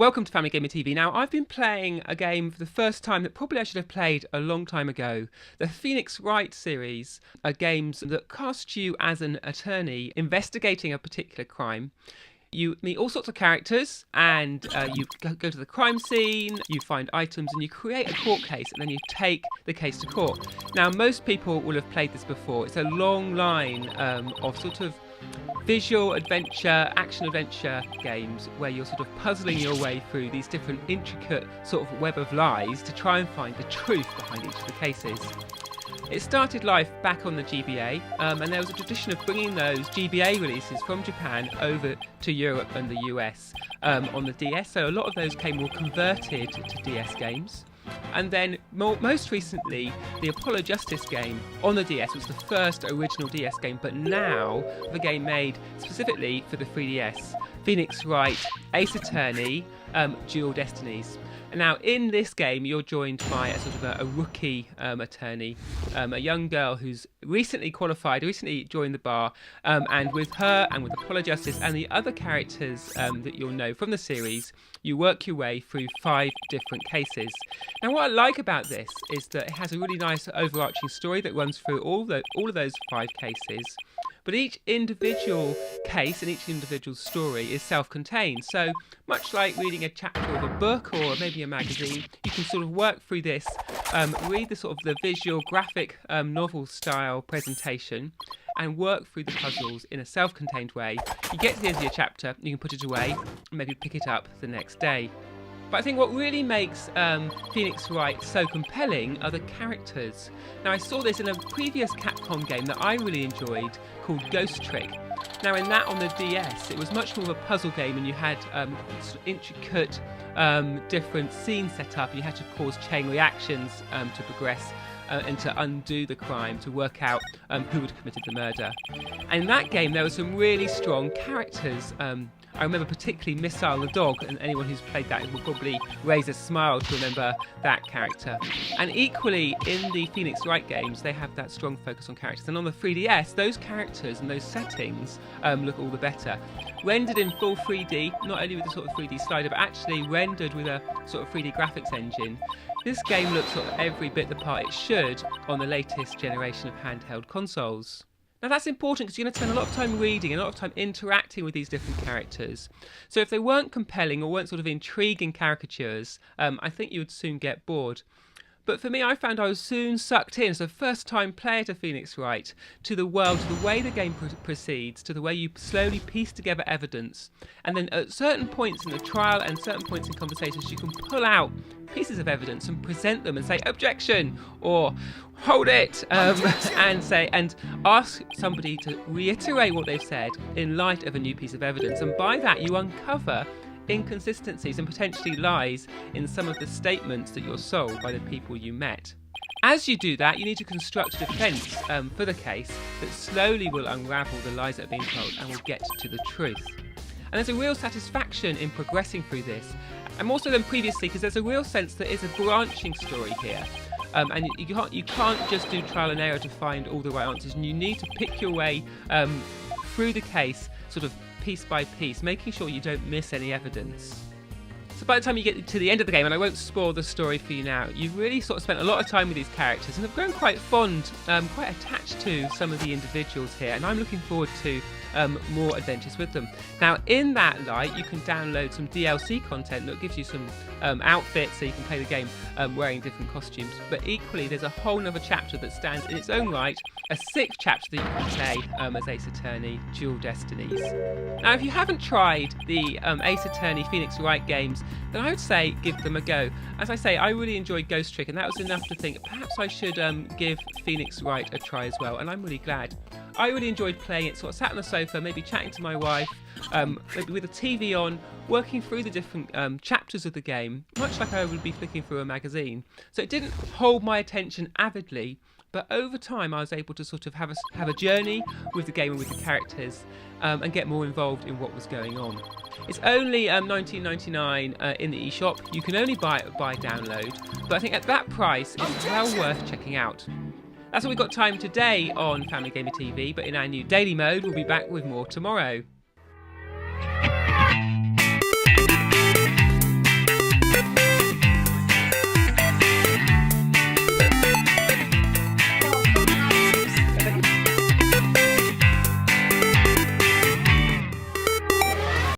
Welcome to Family Gamer TV. Now, I've been playing a game for the first time that probably I should have played a long time ago. The Phoenix Wright series are games that cast you as an attorney investigating a particular crime. You meet all sorts of characters and you go to the crime scene, you find items and you create a court case and then you take the case to court. Now, most people will have played this before. It's a long line of sort of visual adventure, action adventure games where you're sort of puzzling your way through these different intricate sort of web of lies to try and find the truth behind each of the cases. It started life back on the GBA, and there was a tradition of bringing those GBA releases from Japan over to Europe and the US on the DS, so a lot of those were converted to DS games. And then most recently, the Apollo Justice game on the DS was the first original DS game, but now the game made specifically for the 3DS, Phoenix Wright, Ace Attorney, Dual Destinies. And now in this game, you're joined by a sort of a rookie attorney, a young girl who's recently qualified, recently joined the bar, and with her and with Apollo Justice and the other characters that you'll know from the series, you work your way through 5 different cases. Now, what I like about this is that it has a really nice overarching story that runs through all of those 5 cases. But each individual case and each individual story is self-contained. So much like reading a chapter of a book or maybe a magazine, you can sort of work through this, read the sort of the visual graphic novel style presentation and work through the puzzles in a self-contained way. You get to the end of your chapter, you can put it away and maybe pick it up the next day. But I think what really makes Phoenix Wright so compelling are the characters. Now, I saw this in a previous Capcom game that I really enjoyed called Ghost Trick. Now, in that on the DS, it was much more of a puzzle game and you had sort of intricate different scenes set up. You had to cause chain reactions to progress and to undo the crime, to work out who had committed the murder. And in that game, there were some really strong characters. I remember particularly Missile the dog, and anyone who's played that will probably raise a smile to remember that character. And equally, in the Phoenix Wright games, they have that strong focus on characters. And on the 3DS, those characters and those settings look all the better. Rendered in full 3D, not only with the sort of 3D slider, but actually rendered with a sort of 3D graphics engine. This game looks sort of every bit the part it should on the latest generation of handheld consoles. Now, that's important because you're going to spend a lot of time reading and a lot of time interacting with these different characters. So if they weren't compelling or weren't sort of intriguing caricatures, I think you would soon get bored. But for me, I found I was soon sucked in, as a first-time player to Phoenix Wright, to the world, to the way the game proceeds, to the way you slowly piece together evidence. And then at certain points in the trial and certain points in conversations, you can pull out pieces of evidence and present them and say, objection, or hold it, and ask somebody to reiterate what they've said in light of a new piece of evidence. And by that, you uncover inconsistencies and potentially lies in some of the statements that you're sold by the people you met. As you do that, you need to construct a defence for the case that slowly will unravel the lies that are being told and will get to the truth. And there's a real satisfaction in progressing through this, and more so than previously, because there's a real sense that it's a branching story here. And you can't just do trial and error to find all the right answers, and you need to pick your way through the case sort of piece by piece, making sure you don't miss any evidence. So by the time you get to the end of the game, and I won't spoil the story for you now, you've really sort of spent a lot of time with these characters and have grown quite fond, quite attached to some of the individuals here, and I'm looking forward to more adventures with them. Now, in that light, you can download some DLC content that gives you some outfits so you can play the game wearing different costumes. But equally, there's a whole other chapter that stands in its own right, a 6th chapter that you can play as Ace Attorney, Dual Destinies. Now, if you haven't tried the Ace Attorney Phoenix Wright games, then I would say give them a go. As I say, I really enjoyed Ghost Trick, and that was enough to think perhaps I should give Phoenix Wright a try as well, and I'm really glad. I really enjoyed playing it, sort of sat on the sofa, maybe chatting to my wife, maybe with the TV on, working through the different chapters of the game, much like I would be flicking through a magazine. So it didn't hold my attention avidly, but over time I was able to sort of have a journey with the game and with the characters, and get more involved in what was going on. It's only $19.99 in the eShop. You can only buy it by download, but I think at that price it's well worth checking out. That's all we've got time today on Family Gamer TV, but in our new daily mode, we'll be back with more tomorrow.